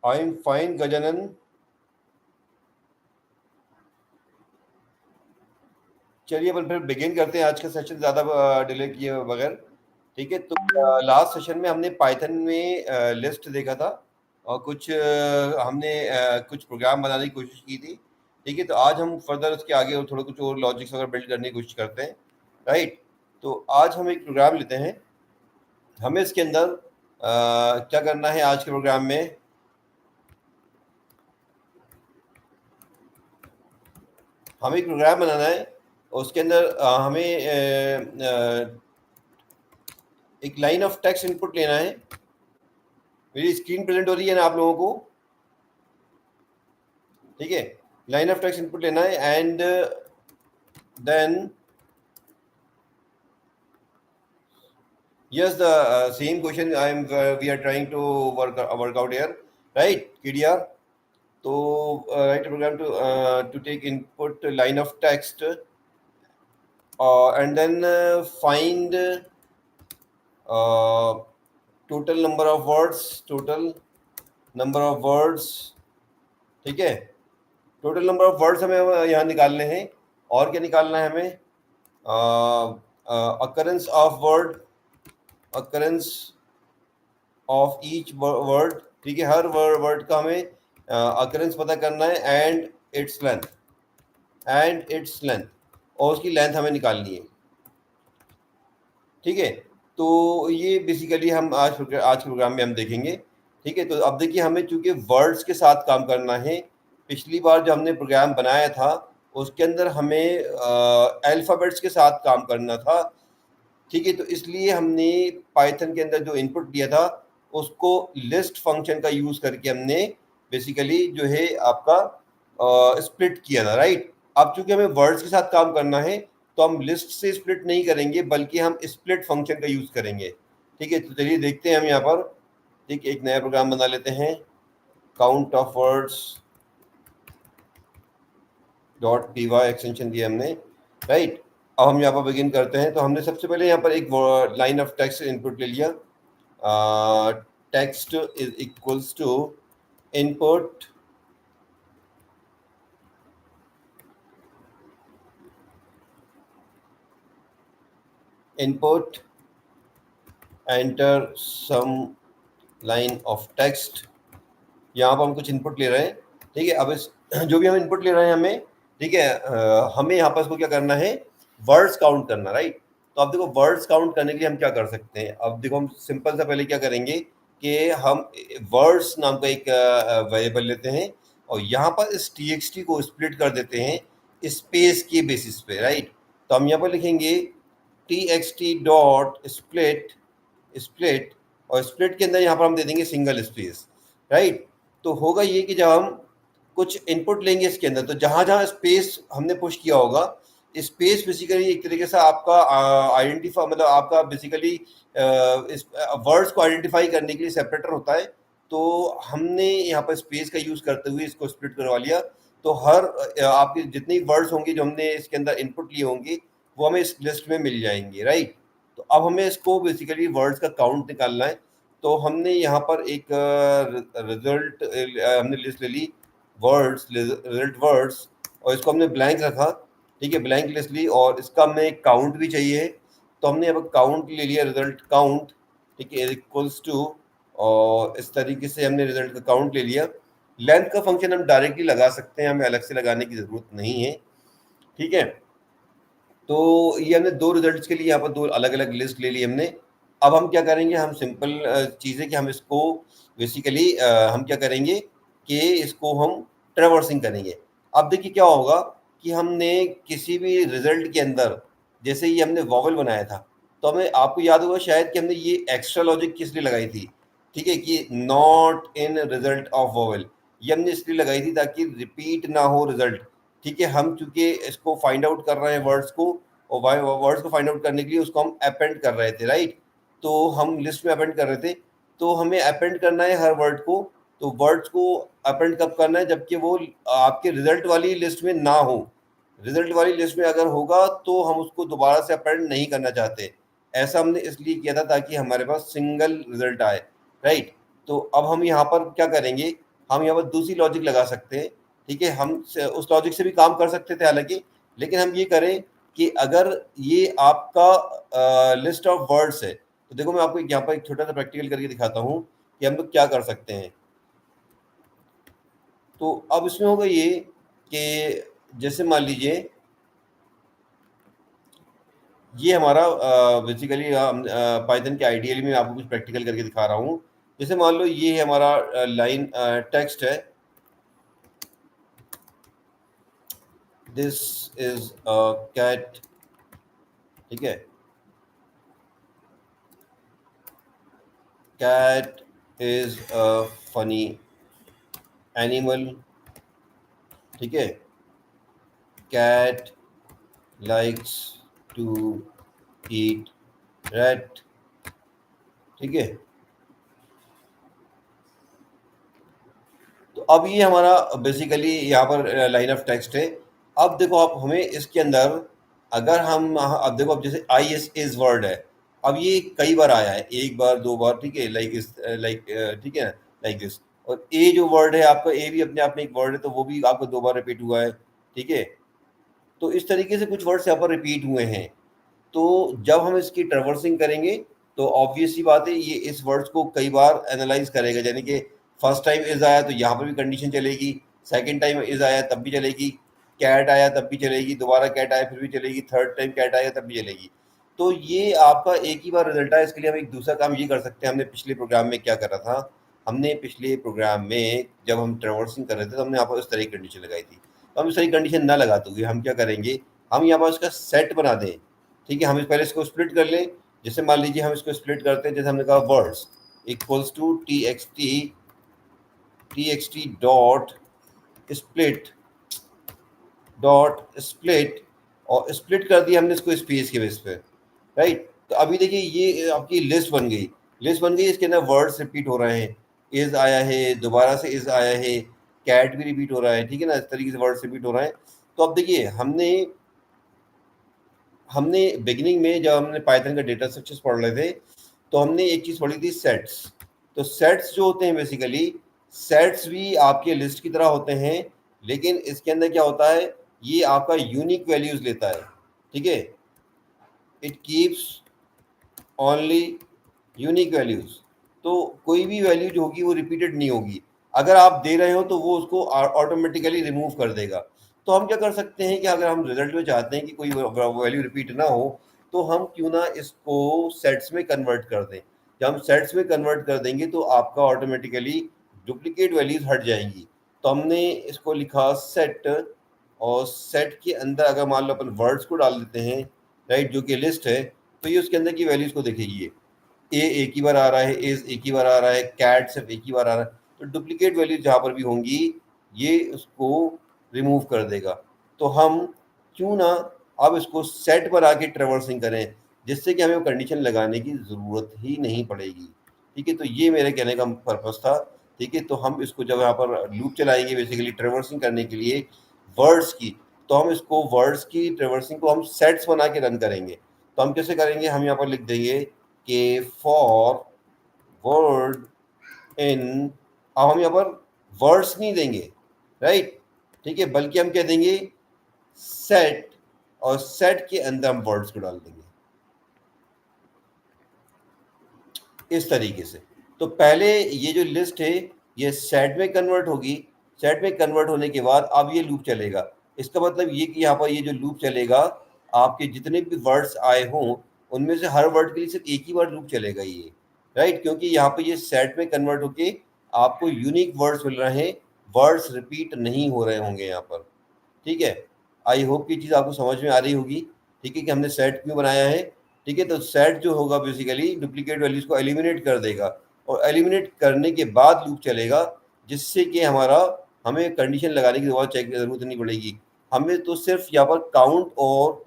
I am fine Gajanan. चलिए अपन फिर begin करते हैं आज का सेशन ज़्यादा डिले किए बगैर। ठीक है, तो लास्ट सेशन में हमने पाइथन में लिस्ट देखा था और कुछ हमने कुछ प्रोग्राम बनाने की कोशिश की थी। ठीक है, तो आज हम फर्दर उसके आगे और थोड़ा कुछ और लॉजिक्स वगैरह बिल्ड करने की कोशिश करते हैं। राइट, तो आज हम एक प्रोग्राम लेते हैं। हमें इसके अंदर क्या करना है आज के प्रोग्राम में? हमें एक प्रोग्राम बनाना है और उसके अंदर हमें एक लाइन ऑफ टेक्स्ट इनपुट लेना है। मेरी स्क्रीन प्रेजेंट हो रही है ना आप लोगों को? ठीक है, लाइन ऑफ टेक्स्ट इनपुट लेना है and then yes the same question I am we are trying to work out here, right KDR? तो write a program to take input line of text and then find total number of words। ठीक है, total number of words हमें यहाँ निकालने हैं। और क्या निकालना है हमें? Occurrence of each word. ठीक है, हर वर्ड का हमें अकरेंस पता करना है एंड इट्स लेंथ और उसकी लेंथ हमें निकालनी है। ठीक है, तो ये बेसिकली हम आज के प्रोग्राम में हम देखेंगे। ठीक है, तो अब देखिए हमें चूंकि वर्ड्स के साथ काम करना है, पिछली बार जो हमने प्रोग्राम बनाया था उसके अंदर हमें अल्फ़ाबेट्स के साथ काम करना था। ठीक है, तो इसलिए हमने पाइथन के अंदर जो इनपुट दिया था उसको लिस्ट फंक्शन का यूज़ करके हमने बेसिकली जो है आपका स्प्लिट किया था। राइट, अब चूंकि हमें वर्ड्स के साथ काम करना है तो हम लिस्ट से स्प्लिट नहीं करेंगे बल्कि हम स्प्लिट फंक्शन का यूज़ करेंगे। ठीक है, तो चलिए देखते हैं हम यहाँ पर। ठीक, एक नया प्रोग्राम बना लेते हैं। Count of words dot P Y extension दिया हमने। राइट, अब हम यहाँ पर बिगिन करते हैं। तो हमने सबसे पहले यहाँ पर एक लाइन ऑफ टेक्स्ट इनपुट ले लिया। Text is equals to input enter some line of text. यहाँ पर हम कुछ इनपुट ले रहे हैं। ठीक है, अब इस जो भी हम इनपुट ले रहे हैं हमें, ठीक है, हमें यहाँ पर इसको क्या करना है? वर्ड्स काउंट करना। राइट, तो अब देखो वर्ड्स काउंट करने के लिए हम क्या कर सकते हैं? अब देखो हम सिंपल सा पहले क्या करेंगे कि हम वर्ड्स नाम का एक वेरिएबल लेते हैं और यहाँ पर इस txt को स्प्लिट कर देते हैं स्पेस के बेसिस पे। राइट, तो हम यहाँ पर लिखेंगे txt डॉट स्प्लिट और स्प्लिट के अंदर यहाँ पर हम दे देंगे सिंगल स्पेस। राइट, तो होगा ये कि जब हम कुछ इनपुट लेंगे इसके अंदर तो जहाँ जहाँ स्पेस हमने पुश किया होगा, स्पेस बेसिकली एक तरीके से आपका आइडेंटिफाई मतलब आपका बेसिकली इस वर्ड्स को आइडेंटिफाई करने के लिए सेपरेटर होता है। तो हमने यहाँ पर स्पेस का यूज़ करते हुए इसको स्प्लिट करवा लिया। तो हर आपके जितने वर्ड्स होंगे जो हमने इसके अंदर इनपुट लिए होंगे वो हमें इस लिस्ट में मिल जाएंगे। राइट, तो अब हमें इसको बेसिकली वर्ड्स का काउंट निकालना है। तो हमने यहाँ पर एक रिजल्ट हमने लिस्ट ले ली रिजल्ट वर्ड्स और इसको हमने ब्लैंक रखा। ठीक है, ब्लैंक लिस्ट ली और इसका हमें काउंट भी चाहिए तो हमने अब काउंट ले लिया, रिजल्ट काउंट। ठीक है, इक्वल्स टू और इस तरीके से हमने रिजल्ट का काउंट ले लिया। लेंथ का फंक्शन हम डायरेक्टली लगा सकते हैं, हमें अलग से लगाने की ज़रूरत नहीं है। ठीक है, तो ये हमने दो रिजल्ट्स के लिए यहाँ पर दो अलग अलग लिस्ट ले ली हमने। अब हम क्या करेंगे? हम सिंपल चीज़ है कि हम इसको बेसिकली हम क्या करेंगे कि इसको हम ट्रैवर्सिंग करेंगे। अब देखिए क्या होगा कि हमने किसी भी रिजल्ट के अंदर जैसे ही हमने वॉवल बनाया था तो हमें आपको याद होगा शायद कि हमने ये एक्स्ट्रा लॉजिक किस लिए लगाई थी। ठीक है, कि not in result of vowel, ये हमने इसलिए लगाई थी ताकि रिपीट ना हो रिजल्ट। ठीक है, हम चूंकि इसको फाइंड आउट कर रहे हैं वर्ड्स को और वर्ड्स को फाइंड आउट करने के लिए उसको हम अपेंड कर रहे थे। राइट, तो हम लिस्ट में अपेंड कर रहे थे तो हमें अपेंड करना है हर वर्ड को। तो वर्ड्स को अपेंड कब करना है? जबकि वो आपके रिजल्ट वाली लिस्ट में ना हो। रिजल्ट वाली लिस्ट में अगर होगा तो हम उसको दोबारा से अपेंड नहीं करना चाहते। ऐसा हमने इसलिए किया था ताकि हमारे पास सिंगल रिजल्ट आए। राइट, तो अब हम यहाँ पर क्या करेंगे हम यहाँ पर दूसरी लॉजिक लगा सकते हैं, ठीक है। हम उस लॉजिक से भी काम कर सकते थे हालांकि, लेकिन हम ये करें कि अगर ये आपका लिस्ट ऑफ वर्ड्स है, तो देखो मैं आपको यहाँ पर एक छोटा सा प्रैक्टिकल करके दिखाता हूँ कि हम लोग क्या कर सकते हैं। तो अब इसमें होगा ये कि जैसे मान लीजिए ये हमारा बेसिकली हम पाइथन के आइडियली में आपको कुछ प्रैक्टिकल करके दिखा रहा हूँ। जैसे मान लो ये हमारा लाइन टेक्स्ट है, दिस इज अ कैट, ठीक है, cat is a funny animal, ठीक है, cat likes to eat rat, ठीक है। तो अब ये हमारा बेसिकली यहाँ पर लाइन ऑफ टेक्स्ट है। अब देखो आप हमें इसके अंदर अगर हम अब देखो अब जैसे आई एस इज वर्ड है, अब ये कई बार आया है, एक बार दो बार, ठीक है, लाइक इस लाइक, ठीक है, लाइक दिस। और ए जो वर्ड है आपका, ए भी अपने आप में एक वर्ड है, तो वो भी आपको दो बार रिपीट हुआ है, ठीक है। तो इस तरीके से कुछ वर्ड्स यहाँ पर रिपीट हुए हैं। तो जब हम इसकी ट्रेवर्सिंग करेंगे तो ऑब्वियस सी बात है ये इस वर्ड्स को कई बार एनालाइज करेगा, यानी कि फर्स्ट टाइम इज आया तो यहाँ पर भी कंडीशन चलेगी, सेकंड टाइम इज आया तब भी चलेगी, कैट आया तब भी चलेगी, दोबारा कैट आया फिर भी चलेगी, थर्ड टाइम कैट आया तब भी चलेगी। तो ये आपका एक ही बार रिजल्ट है। इसके लिए हम एक दूसरा काम ये कर सकते हैं, हमने पिछले प्रोग्राम में क्या करा था, हमने पिछले प्रोग्राम में जब हम ट्रेवर्सिंग कर रहे थे तो हमने यहाँ पर उस तरह की कंडीशन लगाई थी। तो हम इस तरह की कंडीशन ना लगाते हुए हम क्या करेंगे, हम यहाँ पर उसका सेट बना दें, ठीक है। हम इस पहले इसको स्प्लिट कर लें। जैसे मान लीजिए हम इसको स्प्लिट करते हैं, जैसे हमने कहा words equals to T X T dot split, और स्प्लिट कर दिया हमने इसको स्पेस के बेस पे, राइट। तो अभी देखिए ये आपकी लिस्ट बन गई, लिस्ट बन गई, इसके अंदर वर्ड्स रिपीट हो रहे हैं, इज आया है, दोबारा से इज आया है, कैट भी रिपीट हो रहा है, ठीक है ना, इस तरीके से वर्ड्स रिपीट हो रहे हैं। तो अब देखिए हमने हमने बिगिनिंग में जब हमने पाइथन का डेटा स्ट्रक्चर्स पढ़ रहे थे तो हमने एक चीज पढ़ी थी, सेट्स। तो सेट्स जो होते हैं बेसिकली, सेट्स भी आपके लिस्ट की तरह होते हैं, लेकिन इसके अंदर क्या होता है, ये आपका यूनिक वैल्यूज लेता है, ठीक है। It keeps only unique values. तो कोई भी वैल्यू जो होगी वो रिपीटेड नहीं होगी, अगर आप दे रहे हो तो वो उसको ऑटोमेटिकली रिमूव कर देगा। तो हम क्या कर सकते हैं कि अगर हम रिजल्ट में चाहते हैं कि कोई वैल्यू रिपीट ना हो, तो हम क्यों ना इसको सेट्स में कन्वर्ट कर दें। जब हम सेट्स में कन्वर्ट कर देंगे तो आपका ऑटोमेटिकली डुप्लीकेट वैल्यूज हट जाएंगी। तो हमने इसको लिखा सेट, और सेट के अंदर अगर मान लो अपन वर्ड्स को डाल देते हैं, राइट, जो कि लिस्ट है, तो ये उसके अंदर की वैल्यूज को देखेगी। ए एक ही बार आ रहा है, इज एक ही बार आ रहा है, कैट सिर्फ एक ही बार आ रहा है, तो डुप्लीकेट वैल्यूज जहाँ पर भी होंगी ये उसको रिमूव कर देगा। तो हम क्यों ना अब इसको सेट पर आके ट्रेवर्सिंग करें, जिससे कि हमें कंडीशन लगाने की ज़रूरत ही नहीं पड़ेगी, ठीक है। तो ये मेरे कहने का पर्पस था, ठीक है। तो हम इसको जब यहाँ पर लूप चलाएंगे बेसिकली ट्रेवर्सिंग करने के लिए वर्ड्स की, तो हम इसको वर्ड्स की ट्रेवर्सिंग को हम सेट्स बना के रन करेंगे। तो हम कैसे करेंगे, हम यहाँ पर लिख देंगे कि फॉर वर्ड इन, अब हम यहाँ पर वर्ड्स नहीं देंगे, राइट, ठीक है, बल्कि हम क्या देंगे, सेट, और सेट के अंदर हम वर्ड्स को डाल देंगे इस तरीके से। तो पहले ये जो लिस्ट है ये सेट में कन्वर्ट होगी, सेट में कन्वर्ट होने के बाद अब ये लूप चलेगा। इसका मतलब ये कि यहाँ पर ये जो लूप चलेगा, आपके जितने भी वर्ड्स आए हों उनमें से हर वर्ड के लिए सिर्फ एक ही बार लूप चलेगा ये, राइट, क्योंकि यहाँ पर ये सेट में कन्वर्ट होके आपको यूनिक वर्ड्स मिल रहे हैं, वर्ड्स रिपीट नहीं हो रहे होंगे यहाँ पर, ठीक है। आई होप की चीज़ आपको समझ में आ रही होगी, ठीक है, कि हमने सेट क्यों बनाया है, ठीक है। तो सेट जो होगा बेसिकली डुप्लीकेट वैल्यूज को एलिमिनेट कर देगा, और एलिमिनेट करने के बाद लूप चलेगा, जिससे कि हमारा हमें कंडीशन लगाने की दोबारा चेक की जरूरत नहीं पड़ेगी। हमें तो सिर्फ यहाँ पर काउंट और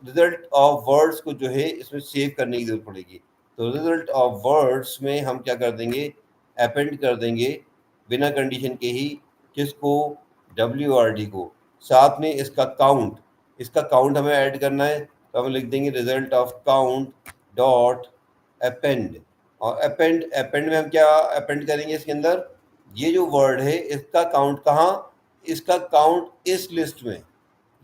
रिजल्ट ऑफ वर्ड्स को जो है इसमें सेव करने की जरूरत पड़ेगी। तो रिजल्ट ऑफ वर्ड्स में हम क्या कर देंगे, अपेंड कर देंगे बिना कंडीशन के ही, किसको, WRD को, साथ में इसका काउंट हमें ऐड करना है, तो हम लिख देंगे result of count dot append. और अपेंड में हम क्या अपेंड करेंगे इसके अंदर, ये जो वर्ड है इसका काउंट कहाँ, इसका काउंट इस लिस्ट में,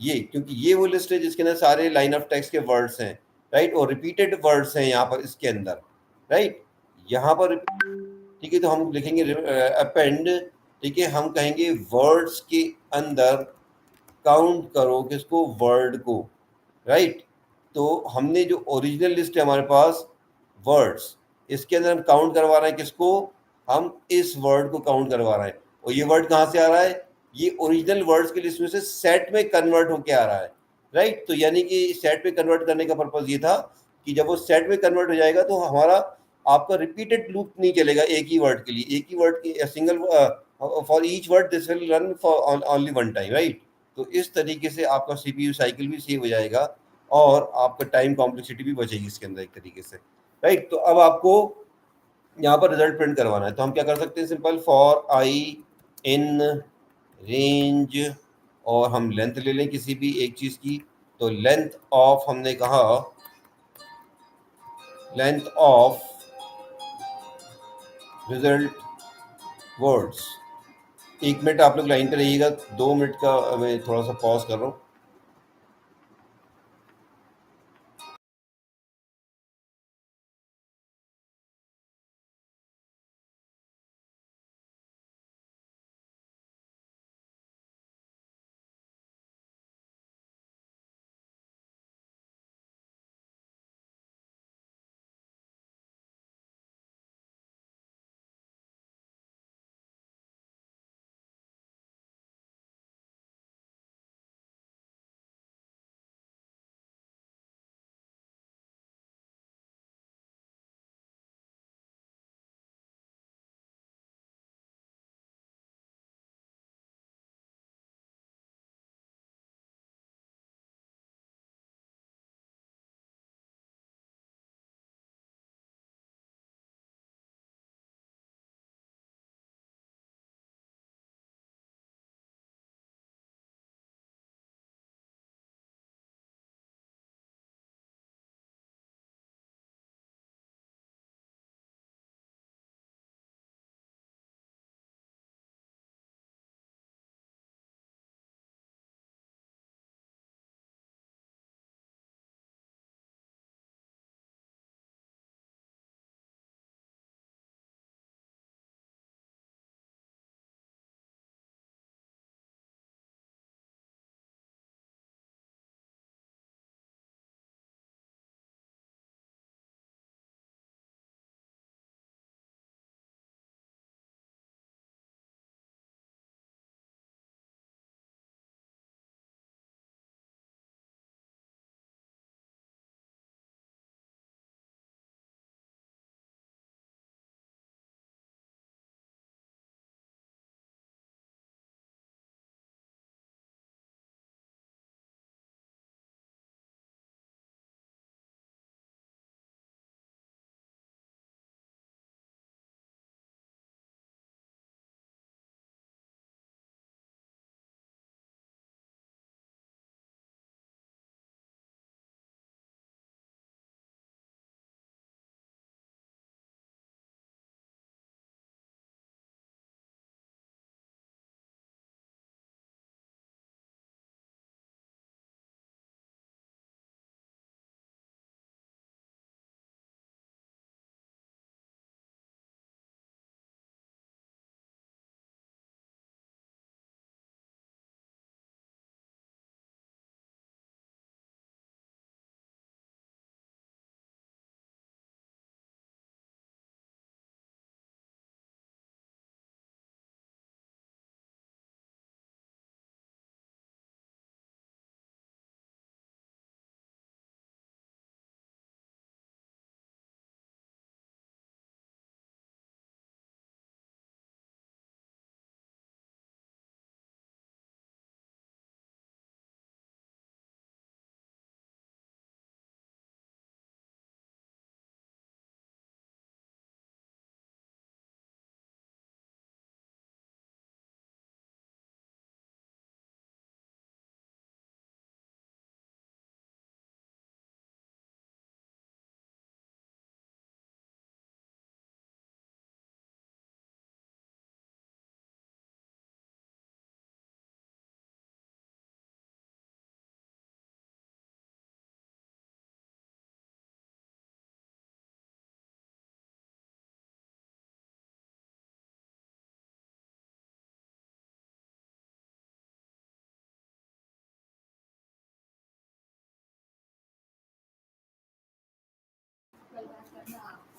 ये क्योंकि ये वो लिस्ट है जिसके अंदर सारे लाइन ऑफ टेक्स्ट के वर्ड्स हैं, राइट, और रिपीटेड वर्ड्स हैं यहाँ पर इसके अंदर, राइट, यहाँ पर, ठीक है। तो हम लिखेंगे अपेंड, ठीक है, हम कहेंगे वर्ड्स के अंदर काउंट करो किसको, वर्ड को, राइट। तो हमने जो ओरिजिनल लिस्ट है हमारे पास वर्ड्स, इसके अंदर हम काउंट करवा रहे हैं किसको, हम इस वर्ड को काउंट करवा रहे हैं। और ये वर्ड कहाँ से आ रहा है, ये ओरिजिनल वर्ड्स की लिस्ट में से सेट में कन्वर्ट होके आ रहा है, राइट। तो यानी कि सेट में कन्वर्ट करने का पर्पज ये था कि जब वो सेट में कन्वर्ट हो जाएगा तो हमारा आपका रिपीटेड लूप नहीं चलेगा एक ही वर्ड के लिए, एक ही वर्ड की single for each word this will run for only one time, right. तो इस तरीके से आपका सीपीयू साइकिल भी सेव हो जाएगा और आपका टाइम कॉम्प्लेक्सिटी भी बचेगी इसके अंदर एक तरीके से, राइट। तो अब आपको यहाँ पर रिजल्ट प्रिंट करवाना है, तो हम क्या कर सकते हैं, simple for I in range, और हम लेंथ ले लें किसी भी एक चीज की। तो लेंथ ऑफ, हमने कहा लेंथ ऑफ रिजल्ट वर्ड्स। एक मिनट आप लोग लाइन पे रहिएगा, 2 मिनट का मैं थोड़ा सा पॉज कर रहा हूँ।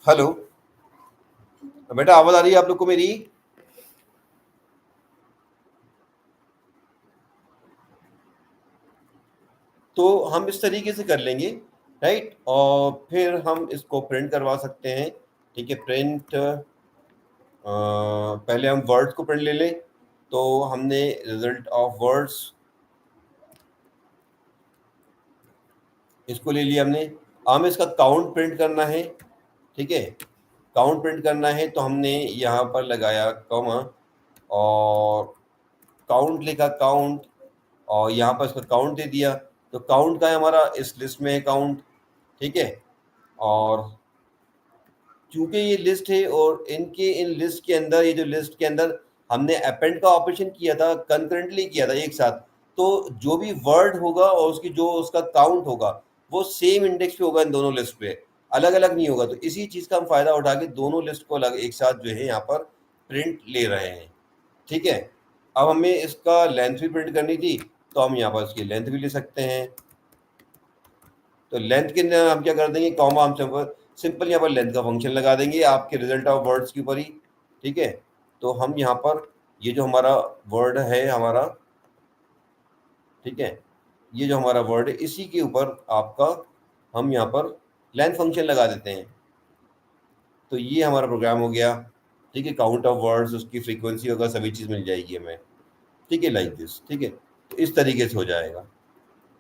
हेलो बेटा, आवाज आ रही है आप लोग को मेरी? तो हम इस तरीके से कर लेंगे, राइट, और फिर हम इसको प्रिंट करवा सकते हैं। ठीक है, प्रिंट, पहले हम वर्ड्स को प्रिंट ले लें। तो हमने रिजल्ट ऑफ वर्ड्स इसको ले लिया हमने। हमें इसका काउंट प्रिंट करना है। ठीक है, काउंट प्रिंट करना है तो हमने यहाँ पर लगाया कॉमा और काउंट लिखा, काउंट, और यहाँ पर इसका काउंट दे दिया। तो काउंट का है हमारा, इस लिस्ट में है काउंट। ठीक है, और चूंकि ये लिस्ट है और इन लिस्ट के अंदर, ये जो लिस्ट के अंदर हमने अपेंड का ऑपरेशन किया था, कंकरेंटली किया था एक साथ, तो जो भी वर्ड होगा और उसकी जो उसका काउंट होगा वो सेम इंडेक्स पे होगा, इन दोनों लिस्ट पे अलग अलग नहीं होगा। तो इसी चीज का हम फायदा उठा के दोनों लिस्ट को अलग एक साथ जो है यहाँ पर प्रिंट ले रहे हैं। ठीक है, अब हमें इसका लेंथ भी प्रिंट करनी थी, तो हम यहाँ पर इसकी लेंथ भी ले सकते हैं। तो लेंथ के अंदर हम क्या कर देंगे, कॉमा, हम सिंपल यहाँ पर लेंथ का फंक्शन लगा देंगे आपके रिजल्ट ऑफ वर्ड्स के ऊपर ही। ठीक है, तो हम यहाँ पर ये जो हमारा वर्ड है हमारा, ठीक है, ये जो हमारा वर्ड है इसी के ऊपर आपका हम यहाँ पर लेंथ फंक्शन लगा देते हैं। तो ये हमारा प्रोग्राम हो गया। ठीक है, काउंट ऑफ वर्ड्स, उसकी फ्रीक्वेंसी होगा, सभी चीज़ मिल जाएगी हमें। ठीक है, लाइक दिस। ठीक है, तो इस तरीके से हो जाएगा,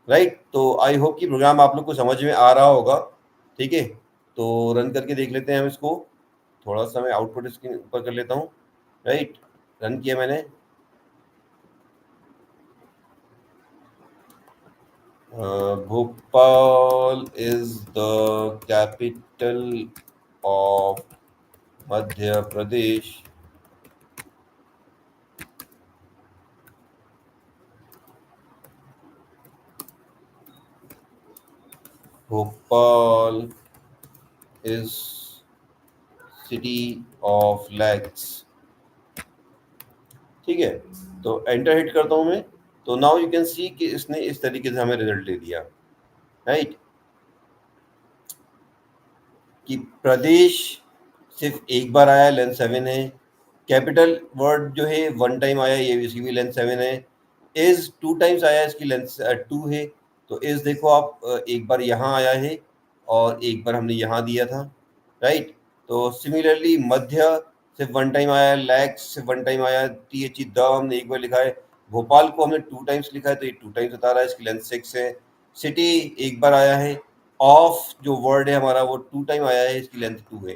राइट। तो आई होप कि प्रोग्राम आप लोग को समझ में आ रहा होगा। ठीक है, तो रन करके देख लेते हैं हम इसको। थोड़ा सा मैं आउटपुट इसके ऊपर कर लेता हूँ, राइट। रन किया मैंने। Bhopal is the capital of Madhya Pradesh. Bhopal is city of lakhs. ठीक है, तो एंटर हिट करता हूँ मैं। तो नाउ यू कैन सी कि इसने इस तरीके से हमें रिजल्ट दे दिया, राइट। कि प्रदेश सिर्फ एक बार आया, लेंथ 7 है। कैपिटल वर्ड जो है वन टाइम आया, ये इसकी भी लेंथ 7 है। इज 2 टाइम्स आया, इसकी लेंथ 2 है। तो इज देखो आप, एक बार यहाँ आया है और एक बार हमने यहाँ दिया था, राइट। तो सिमिलरली मध्य सिर्फ वन टाइम आया, लैक्स सिर्फ वन टाइम आया, टी एच द हमने एक बार लिखा है। भोपाल को हमने 2 टाइम्स लिखा है, तो ये 2 टाइम्स बता रहा है, इसकी लेंथ 6 है। सिटी एक बार आया है। ऑफ जो वर्ड है हमारा वो 2 टाइम आया है, इसकी लेंथ 2 है।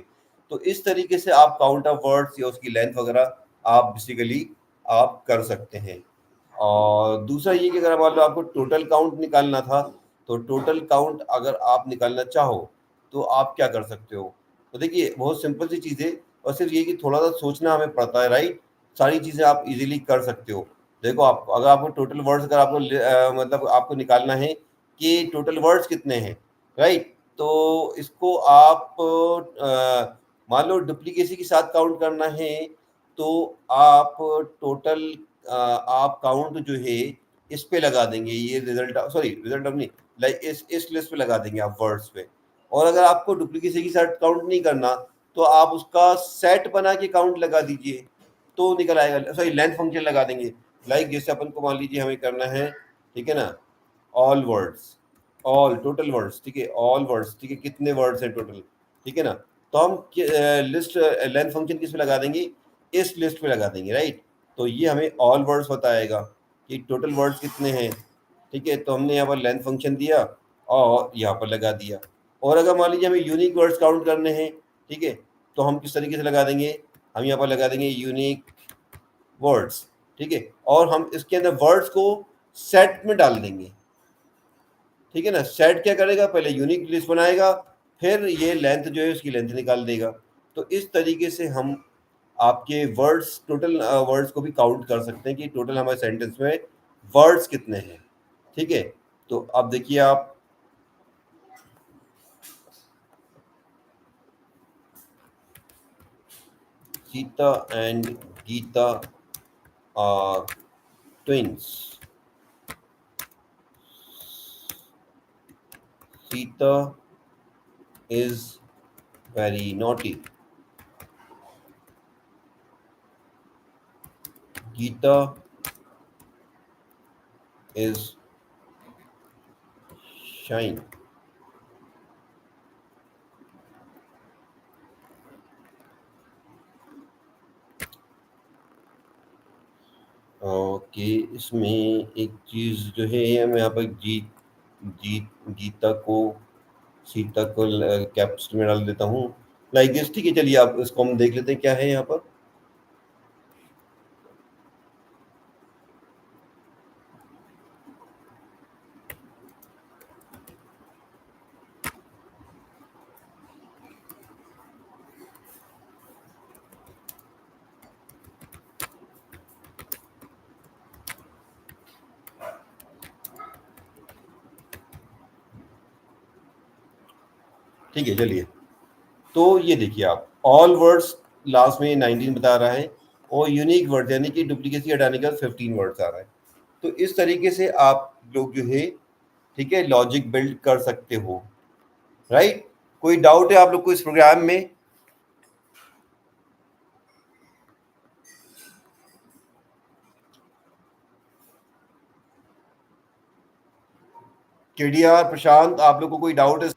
तो इस तरीके से आप काउंट ऑफ वर्ड्स या उसकी लेंथ वगैरह आप बेसिकली आप कर सकते हैं। और दूसरा ये कि अगर मान लो आपको टोटल काउंट निकालना था, तो टोटल काउंट अगर आप निकालना चाहो तो आप क्या कर सकते हो। तो देखिए, बहुत सिंपल सी चीज़ है, और सिर्फ ये कि थोड़ा सा सोचना हमें पड़ता है, राइट। सारी चीज़ें आप इजीली कर सकते हो। देखो, आप अगर आपको टोटल वर्ड्स, अगर आपको मतलब आपको निकालना है कि टोटल वर्ड्स कितने हैं, राइट। तो इसको आप मान लो डुप्लीकेसी के साथ काउंट करना है, तो आप टोटल आप काउंट जो है इस पे लगा देंगे, ये रिजल्ट, सॉरी रिजल्ट ऑफ नहीं, लाइक इस लिस्ट पे लगा देंगे आप वर्ड्स पे। और अगर आपको डुप्लीकेसी के साथ काउंट नहीं करना, तो आप उसका सेट बना के काउंट लगा दीजिए, तो निकल आएगा। सॉरी, लेंथ फंक्शन लगा देंगे। लाइक जैसे अपन को मान लीजिए हमें करना है, ठीक है ना, all words, all total words, ठीक है, ऑल वर्ड्स, ठीक है, कितने वर्ड्स हैं टोटल, ठीक है ना। तो हम लिस्ट लेंथ फंक्शन किस पे लगा देंगे, इस लिस्ट पे लगा देंगे, राइट। तो ये हमें ऑल वर्ड्स बताएगा कि टोटल वर्ड्स कितने हैं। ठीक है, तो हमने यहाँ पर लेंथ फंक्शन दिया और यहाँ पर लगा दिया। और अगर मान लीजिए हमें यूनिक वर्ड्स काउंट करने हैं, ठीक है, तो हम किस तरीके से लगा देंगे, हम यहाँ पर लगा देंगे यूनिक वर्ड्स। ठीक है, और हम इसके अंदर वर्ड्स को सेट में डाल देंगे। ठीक है ना, सेट क्या करेगा, पहले यूनिक लिस्ट बनाएगा, फिर ये लेंथ जो है उसकी लेंथ निकाल देगा। तो इस तरीके से हम आपके वर्ड्स, टोटल वर्ड्स को भी काउंट कर सकते हैं कि टोटल हमारे सेंटेंस में वर्ड्स कितने हैं। ठीक है, तो अब देखिए आप, Sita and Gita are twins. Sita is very naughty, Gita is shine. Okay, इसमें एक चीज जो है, मैं यहाँ पर गीता को सीता को कैप्स में डाल देता हूँ लाइक दिस। ठीक है, चलिए आप इसको हम देख लेते हैं क्या है यहाँ पर। ठीक है, चलिए, तो ये देखिए आप, ऑल वर्ड्स लास्ट में 19 बता रहा है, और यूनिक वर्ड यानी कि डुप्लीकेसी हटाने के बाद 15 वर्ड्स आ रहा है। तो इस तरीके से आप लोग जो है, ठीक है, लॉजिक बिल्ड कर सकते हो, राइट। कोई डाउट है आप लोग को इस प्रोग्राम में? केडिया, प्रशांत, आप लोग को कोई डाउट है?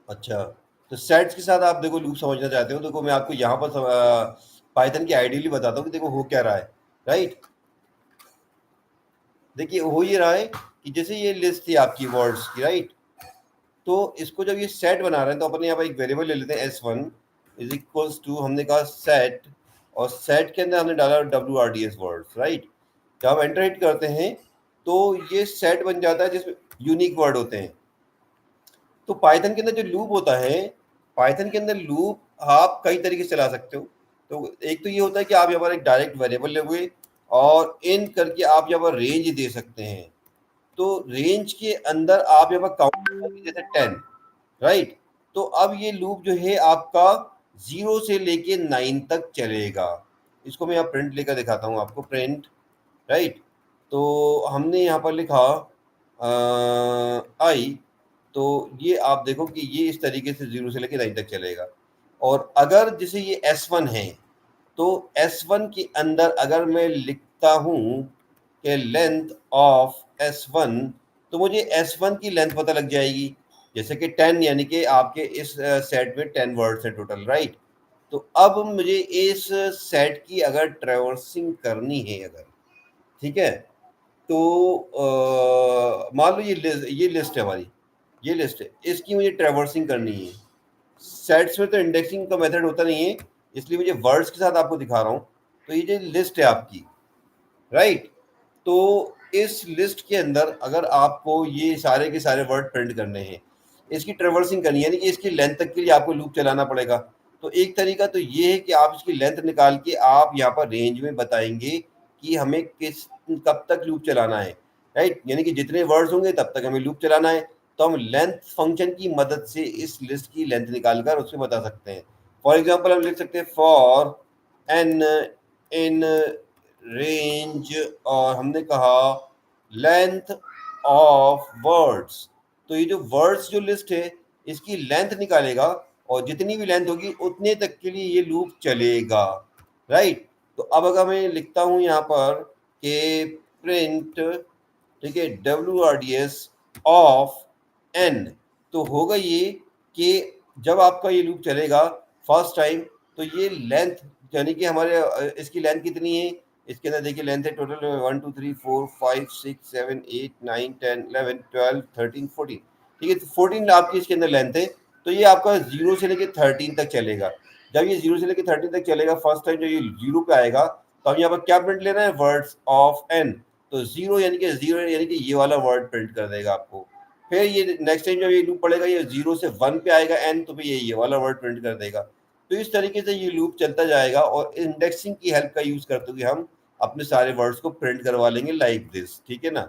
अच्छा, तो सेट्स के साथ आप देखो लूप समझना चाहते हो, देखो मैं आपको यहाँ पर पाइथन की आइडियली बताता हूँ कि देखो हो क्या रहा है, राइट। देखिए हो ये रहा है कि जैसे ये लिस्ट थी आपकी वर्ड्स की, राइट। तो इसको जब ये सेट बना रहे हैं तो अपने यहाँ पर एक वेरिएबल ले लेते हैं, s1 इज इक्वल्स टू, हमने कहा सेट, और सेट के अंदर हमने डाला WRDS वर्ड्स, राइट। जब आप एंटर हिट करते हैं तो ये सेट बन जाता है जिसमें यूनिक वर्ड होते हैं। तो पाइथन के अंदर जो लूप होता है, पाइथन के अंदर लूप आप कई तरीके से चला सकते हो। तो एक तो ये होता है कि आप यहाँ पर एक डायरेक्ट वेरिएबल लोगे और इन करके आप यहाँ पर रेंज दे सकते हैं। तो रेंज के अंदर आप यहाँ पर काउंट करोगे जैसे 10, राइट। तो अब ये लूप जो है आपका 0 से लेके 9 तक चलेगा। इसको मैं यहाँ प्रिंट लेकर दिखाता हूँ आपको, प्रिंट, राइट। तो हमने यहाँ पर लिखा आई, तो ये आप देखो कि ये इस तरीके से 0 से लेकर 9 तक चलेगा। और अगर जैसे ये S1 है, तो S1 के अंदर अगर मैं लिखता हूँ कि लेंथ ऑफ S1, तो मुझे S1 की लेंथ पता लग जाएगी, जैसे कि 10, यानी कि आपके इस सेट में 10 वर्ड्स हैं टोटल, राइट। तो अब मुझे इस सेट की अगर ट्रेवर्सिंग करनी है, अगर, ठीक है, तो मान लो ये लिस्ट है हमारी, ये लिस्ट है, इसकी मुझे ट्रेवर्सिंग करनी है। सेट्स में तो इंडेक्सिंग का मेथड होता नहीं है, इसलिए मुझे वर्ड्स के साथ आपको दिखा रहा हूँ। तो ये जो लिस्ट है आपकी, राइट, तो इस लिस्ट के अंदर अगर आपको ये सारे के सारे वर्ड प्रिंट करने हैं, इसकी ट्रेवर्सिंग करनी है, यानी कि इसकी लेंथ तक के लिए आपको लूप चलाना पड़ेगा। तो एक तरीका तो ये है कि आप इसकी लेंथ निकाल के आप यहाँ पर रेंज में बताएंगे कि हमें कब तक लूप चलाना है, राइट। यानी कि जितने वर्ड्स होंगे तब तक हमें लूप चलाना है। तो हम लेंथ फंक्शन की मदद से इस लिस्ट की लेंथ निकाल कर उसमें बता सकते हैं। फॉर एग्जाम्पल हम लिख सकते हैं फॉर एन इन रेंज, और हमने कहा लेंथ ऑफ वर्ड्स। तो ये जो वर्ड्स जो लिस्ट है इसकी लेंथ निकालेगा, और जितनी भी लेंथ होगी उतने तक के लिए ये लूप चलेगा, राइट। तो अब अगर मैं लिखता हूं यहाँ पर कि प्रिंट, ठीक है, WRDS ऑफ n, तो होगा ये कि जब आपका ये लूप चलेगा फर्स्ट टाइम, तो ये लेंथ, यानी कि हमारे इसकी लेंथ कितनी है, इसके अंदर देखिए लेंथ है टोटल 1 2 3 4 5 6 7 8 9 10 11 12 13 14, ठीक है, तो 14 आपकी इसके अंदर लेंथ है। तो ये आपका 0 से लेकर 13 तक चलेगा। जब ये 0 से लेकर 13 तक चलेगा, फर्स्ट टाइम जब ये 0 पे आएगा, तो हम यहाँ पर क्या प्रिंट लेना है, वर्ड्स ऑफ n। तो 0 यानी कि 0 यानी कि ये वाला वर्ड प्रिंट कर देगा आपको। फिर ये नेक्स्ट टाइम जब ये लूप पड़ेगा, ये 0 से 1 पे आएगा n, तो फिर ये वाला वर्ड प्रिंट कर देगा। तो इस तरीके से ये लूप चलता जाएगा, और इंडेक्सिंग की हेल्प का यूज करते हुए हम अपने सारे वर्ड्स को प्रिंट करवा लेंगे लाइक दिस, ठीक है ना।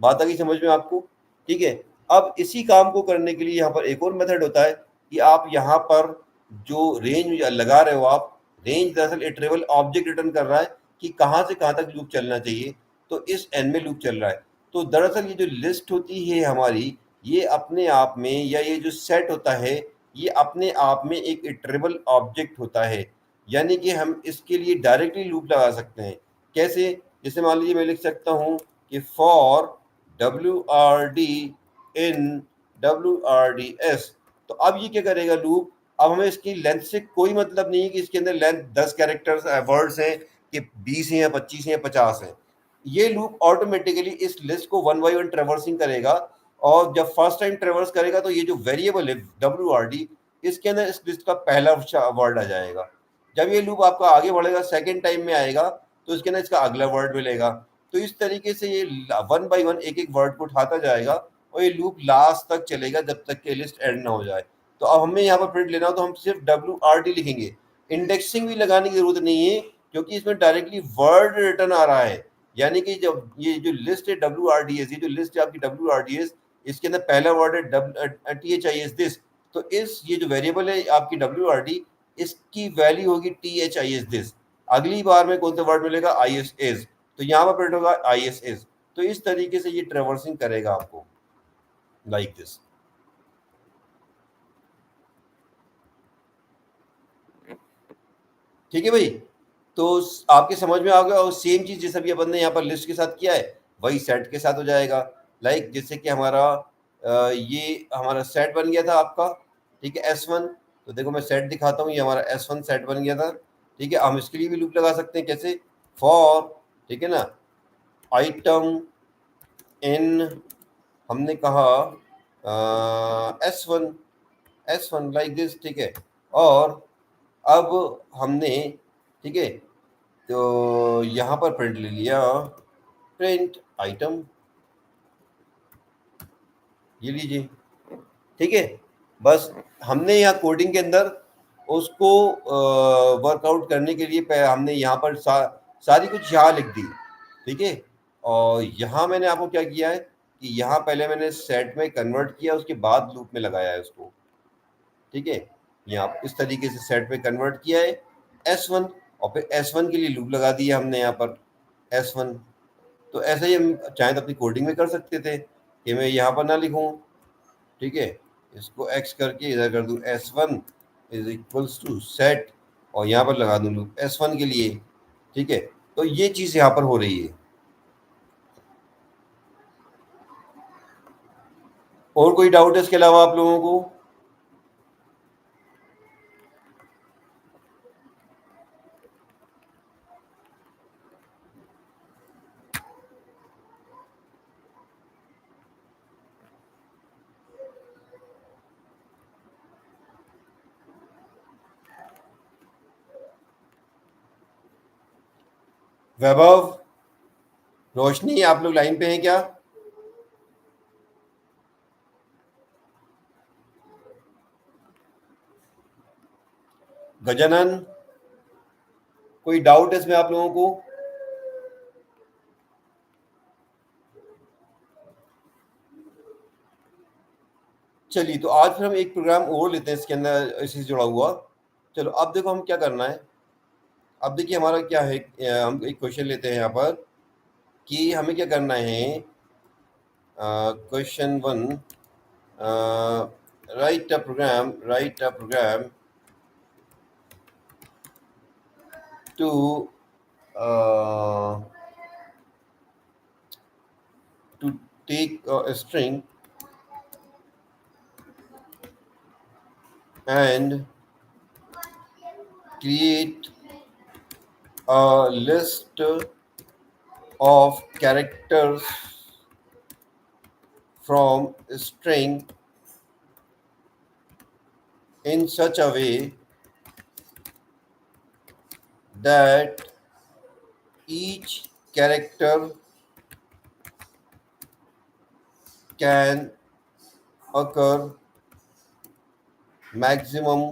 बात आ गई समझ में आपको? ठीक है। अब इसी काम को करने के लिए यहाँ पर एक और मेथड होता है कि आप यहाँ पर जो रेंज लगा रहे हो आप, रेंज दरअसल इटरेबल ऑब्जेक्ट रिटर्न कर रहा है कि कहाँ से कहाँ तक लूप चलना चाहिए, तो इस एन में लूप चल रहा है। तो दरअसल ये जो लिस्ट होती है हमारी, ये अपने आप में, या ये जो सेट होता है, ये अपने आप में एक इटरेबल ऑब्जेक्ट होता है। यानी कि हम इसके लिए डायरेक्टली लूप लगा सकते हैं। कैसे? जैसे मान लीजिए मैं लिख सकता हूँ कि फॉर WRD इन WRDS। तो अब ये क्या करेगा लूप? अब हमें इसकी लेंथ से कोई मतलब नहीं है कि इसके अंदर लेंथ 10 कैरेक्टर्स वर्ड्स हैं कि 20 हैं या 25 हैं या 50 हैं। ये लूप ऑटोमेटिकली इस लिस्ट को वन बाई वन ट्रेवर्सिंग करेगा, और जब फर्स्ट टाइम ट्रेवर्स करेगा तो ये जो वेरिएबल है WRD, इसके अंदर इस लिस्ट का पहला वर्ड आ जाएगा। जब ये लूप आपका आगे बढ़ेगा, सेकेंड टाइम में आएगा, तो इसके अंदर इसका अगला वर्ड मिलेगा। तो इस तरीके से ये वन बाई वन एक एक वर्ड को उठाता जाएगा, और ये लूप लास्ट तक चलेगा जब तक कि लिस्ट एंड ना हो जाए। तो अब हमें यहाँ पर प्रिंट लेना हो तो हम सिर्फ WRD लिखेंगे, इंडेक्सिंग भी लगाने की जरूरत नहीं है, क्योंकि इसमें डायरेक्टली वर्ड रिटर्न आ रहा है। यानी कि जब ये जो लिस्ट है WRDS, ये जो लिस्ट है आपकी WRDS, इसके अंदर पहला वर्ड है THIS दिस। तो इस ये जो वेरिएबल है आपकी WRD, इसकी वैल्यू होगी THIS दिस। अगली बार में कौन सा वर्ड मिलेगा? IS is. तो यहाँ पर प्रिंट होगा IS इज। तो इस तरीके से ये ट्रेवर्सिंग करेगा आपको, लाइक दिस। ठीक है भाई? तो आपके समझ में आ गया। और सेम चीज जैसे भी अपन ने यहाँ पर लिस्ट के साथ किया है, वही सेट के साथ हो जाएगा। लाइक जैसे कि हमारा ये हमारा सेट बन गया था आपका, ठीक है, S1। तो देखो मैं सेट दिखाता हूँ, ये हमारा S1 सेट बन गया था। ठीक है, हम इसके लिए भी लूप लगा सकते हैं। कैसे? फॉर, ठीक है ना, आइटम इन, हमने कहा S1 लाइक दिस। ठीक है। और अब हमने, ठीक है, तो यहाँ पर प्रिंट ले लिया, प्रिंट आइटम, ये लीजिए। ठीक है। बस हमने यहाँ कोडिंग के अंदर उसको वर्कआउट करने के लिए हमने यहाँ पर सारी कुछ यहाँ लिख दी। ठीक है। और यहाँ मैंने आपको क्या किया है कि यहाँ पहले मैंने सेट में कन्वर्ट किया, उसके बाद लूप में लगाया है उसको। ठीक है। यहाँ इस तरीके से सेट में कन्वर्ट किया है S1, और फिर S1 के लिए लूप लगा दिया हमने यहाँ पर S1। तो ऐसे ही हम चाहे तो अपनी कोडिंग में कर सकते थे कि मैं यहाँ पर ना लिखूँ। ठीक है, इसको एक्स करके इधर कर दूँ S1 is equals to set, और यहाँ पर लगा दूँ लूप S1 के लिए। ठीक है। तो ये चीज़ यहाँ पर हो रही है। और कोई डाउट है इसके अलावा आप लोगों को? वैभव, रोशनी, आप लोग लाइन पे हैं क्या? गजानन, कोई डाउट है इसमें आप लोगों को? चलिए, तो आज फिर हम एक प्रोग्राम और लेते हैं इसके अंदर इससे जुड़ा हुआ। चलो, अब देखो हम क्या करना है। अब देखिए हमारा क्या है, हम एक क्वेश्चन लेते हैं यहाँ पर कि हमें क्या करना है। Question 1, write a program to uh, to take a string and create a list of characters from a string in such a way that each character can occur maximum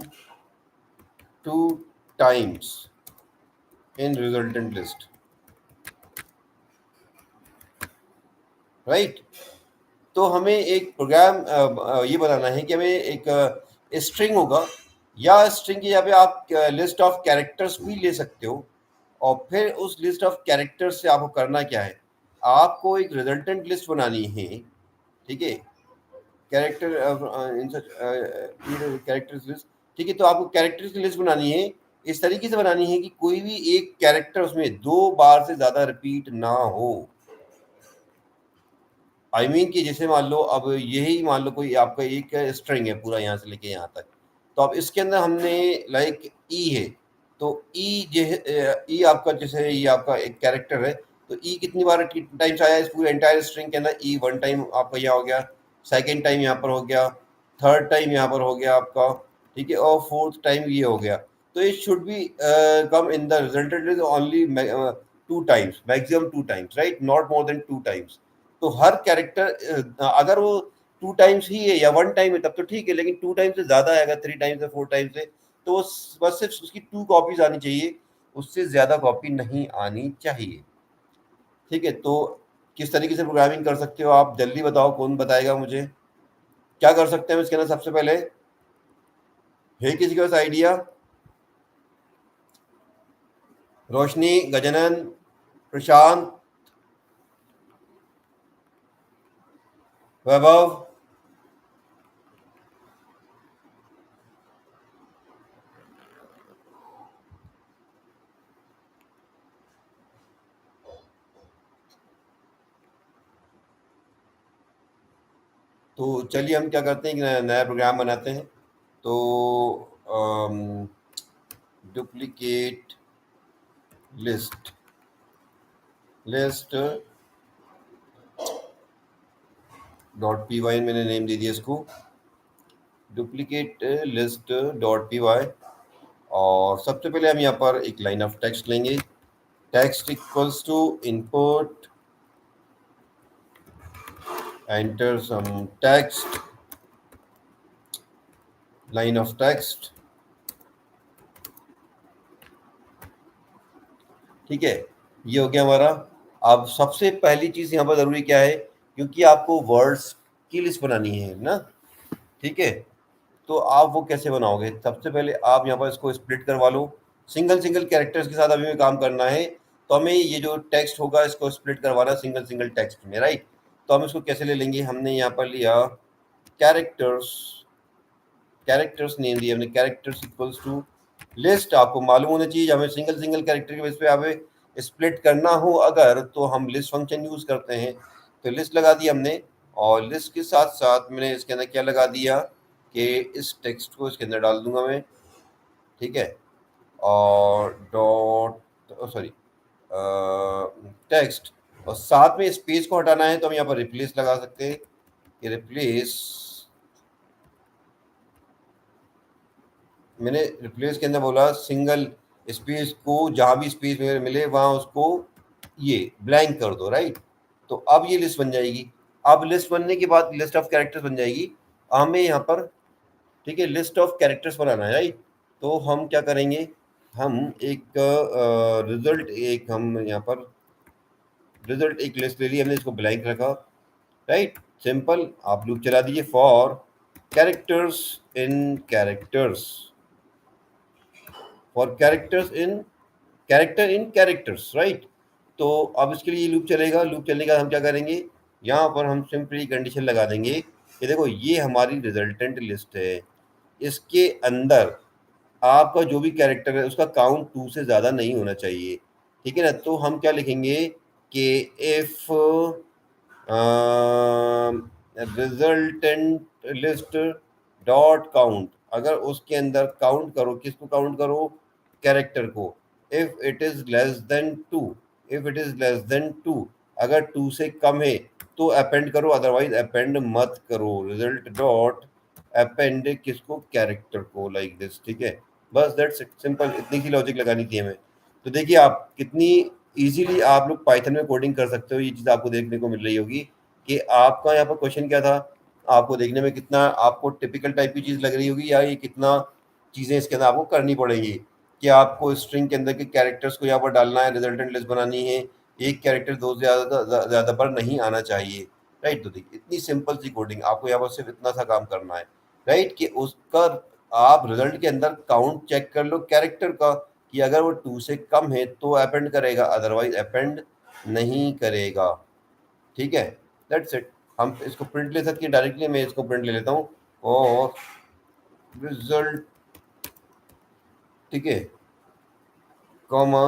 2 times in resultant list. Right. तो हमें एक programme ये बनाना है कि हमें एक string होगा, या स्ट्रिंग की यहाँ पे आप लिस्ट ऑफ कैरेक्टर्स भी ले सकते हो, और फिर उस लिस्ट ऑफ कैरेक्टर्स से आपको करना क्या है, आपको एक रिजल्टेंट लिस्ट बनानी है। ठीक है, character in such characters list. ठीक है, तो आपको कैरेक्टर्स की लिस्ट बनानी है, इस तरीके से बनानी है कि कोई भी एक कैरेक्टर उसमें 2 बार से ज्यादा रिपीट ना हो। आई मीन कि जैसे मान लो, अब यही मान लो कोई आपका एक स्ट्रिंग है पूरा यहाँ से लेके यहाँ तक, तो अब इसके अंदर हमने लाइक ई है, तो ई आपका जैसे ये आपका एक कैरेक्टर है, तो ई कितनी बार टाइम्स आया इस पूरे एंटायर स्ट्रिंग के अंदर, ई 1 टाइम आपका यहाँ हो गया, सेकेंड टाइम यहाँ पर हो गया, थर्ड टाइम यहाँ पर हो गया आपका, ठीक है, और फोर्थ टाइम ये हो गया। तो it should be come in the resulted is only 2 times, maximum 2 times, right, not more than 2 times. तो हर कैरेक्टर अगर वो 2 टाइम्स ही है या 1 टाइम है तब तो ठीक है, लेकिन 2 टाइम से ज्यादा है, अगर 3 टाइम्स है, 4 टाइम्स है, तो बस सिर्फ उसकी 2 कॉपीज आनी चाहिए, उससे ज्यादा कॉपी नहीं आनी चाहिए। ठीक है, तो किस तरीके से प्रोग्रामिंग कर सकते हो आप, जल्दी बताओ, कौन बताएगा मुझे क्या कर सकते हैं इसके अंदर? सबसे पहले है किसी के पास आइडिया? रोशनी, गजानन, प्रशांत, वैभव? तो चलिए हम क्या करते हैं कि नया प्रोग्राम बनाते हैं। तो duplicate list, list dot P Y, मैंने नेम दे दिया इसको, duplicate list dot P Y. और सबसे पहले हम यहाँ पर एक लाइन ऑफ टेक्स्ट लेंगे, text equals to input, enter some text, line of text. ठीक है, ये हो गया हमारा। अब सबसे पहली चीज यहाँ पर जरूरी क्या है, क्योंकि आपको वर्ड्स की लिस्ट बनानी है ना, ठीक है, तो आप वो कैसे बनाओगे? सबसे पहले आप यहाँ पर इसको स्प्लिट करवा लो, सिंगल सिंगल कैरेक्टर्स के साथ अभी में काम करना है, तो हमें ये जो टेक्स्ट होगा इसको स्प्लिट करवाना सिंगल सिंगल टेक्स्ट में, राइट। तो हम इसको कैसे ले लेंगे, हमने यहाँ पर लिया कैरेक्टर्स, कैरेक्टर्स नेम दिया हमने, कैरेक्टर्स इक्वल्स टू लिस्ट। आपको मालूम होना चाहिए, हमें सिंगल सिंगल कैरेक्टर के बेस पे हमें स्प्लिट करना हो अगर, तो हम लिस्ट फंक्शन यूज करते हैं। तो लिस्ट लगा दी हमने, और लिस्ट के साथ साथ मैंने इसके अंदर क्या लगा दिया कि इस टेक्स्ट को इसके अंदर डाल दूंगा मैं, ठीक है, और डॉट सॉरी टेक्स्ट, और साथ में स्पेस को हटाना है तो हम यहाँ पर रिप्लेस लगा सकते हैं, कि रिप्लेस, मैंने रिप्लेस के अंदर बोला सिंगल स्पेस को जहां भी स्पेस मिले वहां उसको ये ब्लैंक कर दो, राइट। तो अब ये लिस्ट बन जाएगी। अब लिस्ट बनने के बाद लिस्ट ऑफ कैरेक्टर्स बन जाएगी, हमें यहाँ पर, ठीक है, लिस्ट ऑफ कैरेक्टर्स बनाना है, राइट। तो हम क्या करेंगे, हम एक रिजल्ट, एक हम यहाँ पर रिजल्ट एक लिस्ट ले ली हमने, इसको ब्लैंक रखा, राइट, सिंपल। आप लूप चला दीजिए for characters in characters, for characters in character in characters, right. तो अब इसके लिए लूप चलेगा, लूप चलने का हम क्या करेंगे, यहाँ पर हम सिंपली कंडीशन लगा देंगे कि देखो ये हमारी रिजल्टेंट लिस्ट है, इसके अंदर आपका जो भी कैरेक्टर है उसका काउंट 2 से ज़्यादा नहीं होना चाहिए, ठीक है ना। तो हम क्या लिखेंगे कि if resultant list dot count, अगर उसके अंदर काउंट करो, किसको काउंट करो, कैरेक्टर को, if it is less than 2, if it is less than 2, अगर 2 से कम है तो अपेंड करो, अदरवाइज अपेंड मत करो, रिजल्ट डॉट अपेंड किसको, कैरेक्टर को, लाइक दिस, ठीक है। बस दैट्स सिंपल, इतनी सी लॉजिक लगानी थी हमें। तो देखिए आप कितनी इजीली आप लोग पाइथन में कोडिंग कर सकते हो, ये चीज़ आपको देखने को मिल रही होगी कि आपका यहाँ पर क्वेश्चन क्या था, आपको देखने में कितना आपको टिपिकल टाइप की चीज़ लग रही होगी, या ये कितना चीज़ें इसके अंदर आपको करनी पड़ेगी, कि आपको स्ट्रिंग के अंदर के कैरेक्टर्स को यहाँ पर डालना है, रिजल्टेंट लिस्ट बनानी है, एक कैरेक्टर 2 से ज़्यादा पर नहीं आना चाहिए, राइट। तो देखिए इतनी सिंपल सी कोडिंग, आपको यहाँ पर सिर्फ इतना सा काम करना है, राइट, कि उसका आप रिजल्ट के अंदर काउंट चेक कर लो कैरेक्टर का, कि अगर वो 2 से कम है तो अपेंड करेगा, अदरवाइज अपेंड नहीं करेगा। ठीक है, दैट्स इट। हम इसको प्रिंट ले सकते हैं डायरेक्टली, मैं इसको प्रिंट ले लेता हूँ और रिजल्ट, ठीक है, कॉमा,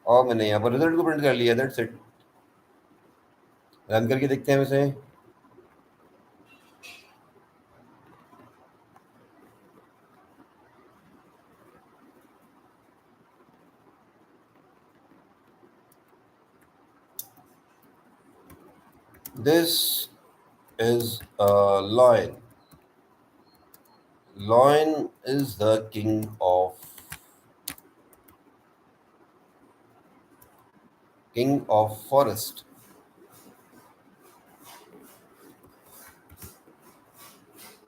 और मैंने यहाँ पर रिजल्ट को प्रिंट कर लिया, दैट्स इट। रन करके देखते हैं वैसे। This is a lion. Lion is the king of forest.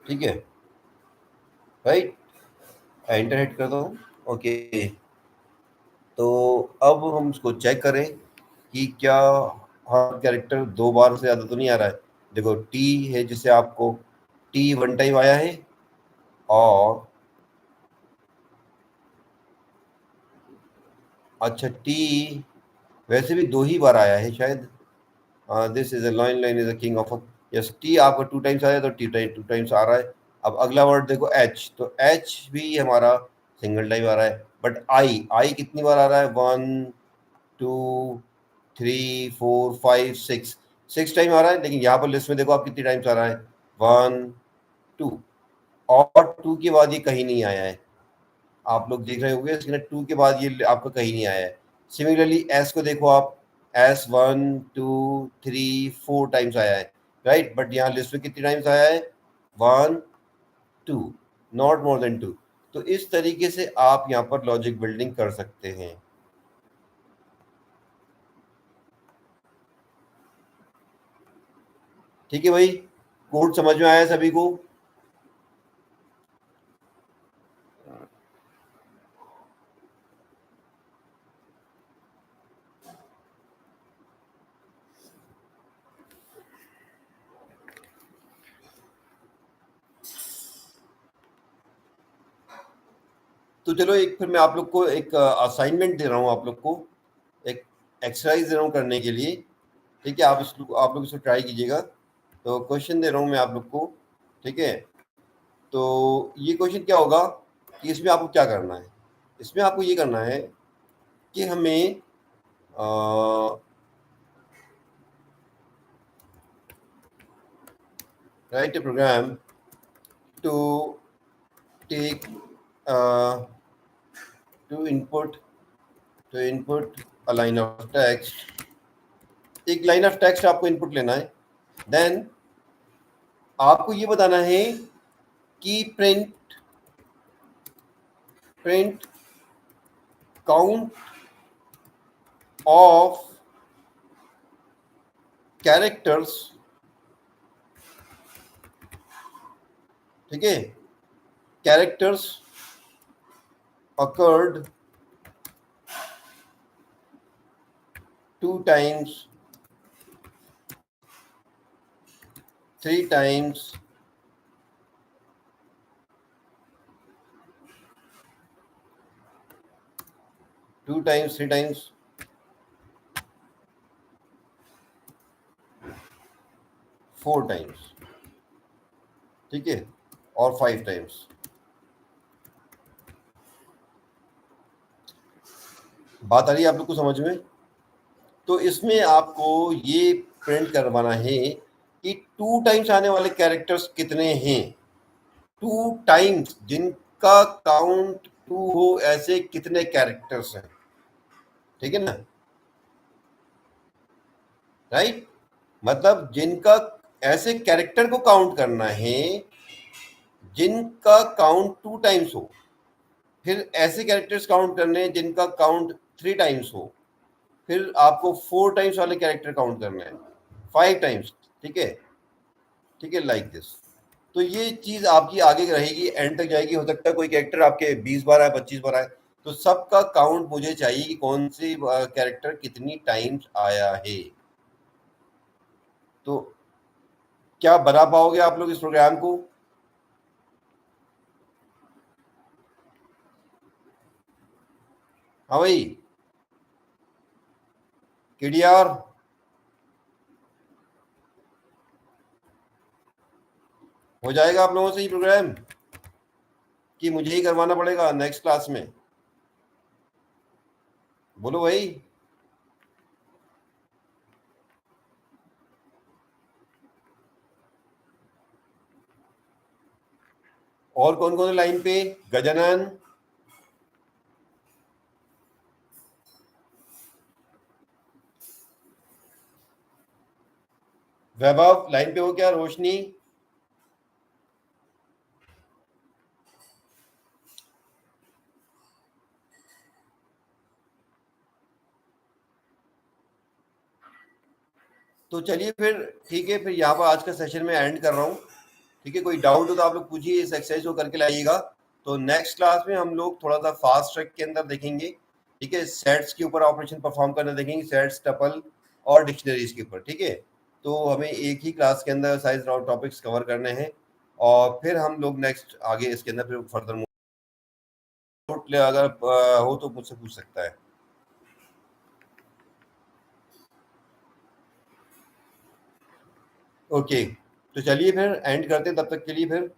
ठीक है, राइट, एंटर हिट कर दो। ओके, तो अब हम इसको चेक करें कि क्या हर कैरेक्टर 2 बार से ज़्यादा तो नहीं आ रहा है। देखो टी है, जिसे आपको टी 1 टाइम आया है, और अच्छा टी वैसे भी 2 ही बार आया है शायद। This is a line is a king of, yes, T आपका 2 टाइम्स आया तो टी 2 टाइम्स आ रहा है। अब अगला वर्ड देखो एच, तो एच भी हमारा सिंगल टाइम आ रहा है, बट आई कितनी बार आ रहा है, 1 2 3 4 5 6 टाइम आ रहा है। लेकिन यहाँ पर लिस्ट में देखो आप कितनी टाइम्स आ रहा है, 1 2, और 2 के बाद ये कहीं नहीं आया है। आप लोग देख रहे होंगे इसके 2 के बाद ये आपका कहीं नहीं आया है। सिमिलरली एस को देखो आप, एस 1 2 3 4 टाइम्स आया है, राइट, बट यहाँ लिस्ट में कितनी टाइम्स आया है, 1 2, नॉट मोर देन 2। तो इस तरीके से आप यहाँ पर लॉजिक बिल्डिंग कर सकते हैं। ठीक है भाई, कोड समझ में आया सभी को? तो चलो एक फिर मैं आप लोग को एक असाइनमेंट दे रहा हूँ, आप लोग को एक एक्सरसाइज दे रहा हूँ करने के लिए। ठीक है, आप लोग इसको ट्राई कीजिएगा। तो क्वेश्चन दे रहा हूँ मैं आप लोग को, ठीक है। तो ये क्वेश्चन क्या होगा कि इसमें आपको क्या करना है, इसमें आपको ये करना है कि हमें write a program to take to input a line of text. एक लाइन ऑफ टेक्स्ट आपको इनपुट लेना है, देन आपको ये बताना है कि प्रिंट काउंट ऑफ कैरेक्टर्स, ठीक है, characters occurred 2 times, 3 times, 2 times, 3 times, 4 times, ठीक है, और 5 टाइम्स। बात आ रही है आप लोग को समझ में? तो इसमें आपको ये प्रिंट करवाना है कि 2 टाइम्स आने वाले कैरेक्टर्स कितने हैं, 2 टाइम्स जिनका काउंट 2 हो, ऐसे कितने कैरेक्टर्स हैं, ठीक है ना, राइट। मतलब जिनका, ऐसे कैरेक्टर को काउंट करना है जिनका काउंट 2 टाइम्स हो, फिर ऐसे कैरेक्टर्स काउंट करने हैं जिनका काउंट 3 टाइम्स हो, फिर आपको 4 टाइम्स वाले कैरेक्टर काउंट करना है, 5 टाइम्स, ठीक है, ठीक है, लाइक दिस। तो ये चीज आपकी आगे रहेगी, एंड तक जाएगी। हो सकता है कोई कैरेक्टर आपके 20 बार आए, 25 बार आए, तो सबका काउंट मुझे चाहिए कि कौन सी कैरेक्टर कितनी टाइम्स आया है। तो क्या बना पाओगे आप लोग इस प्रोग्राम को? हाँ भाई, केडीआर हो जाएगा आप लोगों से ये प्रोग्राम कि मुझे ही करवाना पड़ेगा नेक्स्ट क्लास में? बोलो भाई। और कौन कौन लाइन पे? गजानन, वैभव लाइन पे हो क्या? रोशनी, तो चलिए फिर ठीक है, फिर यहाँ पर आज का सेशन में एंड कर रहा हूँ। ठीक है, कोई डाउट हो तो आप लोग पूछिए, इस एक्सरसाइज को करके लाइएगा। तो नेक्स्ट क्लास में हम लोग थोड़ा सा फास्ट ट्रैक के अंदर देखेंगे। ठीक है, सेट्स के ऊपर ऑपरेशन परफॉर्म करना देखेंगे, सेट्स, टपल और डिक्शनरीज के ऊपर। ठीक है, तो हमें एक ही क्लास के अंदर साइज टॉपिक्स कवर करने हैं और फिर हम लोग नेक्स्ट आगे इसके अंदर फिर फर्दर अगर हो तो मुझसे पूछ सकता है। ओके, तो चलिए फिर एंड करते हैं, तब तक के लिए फिर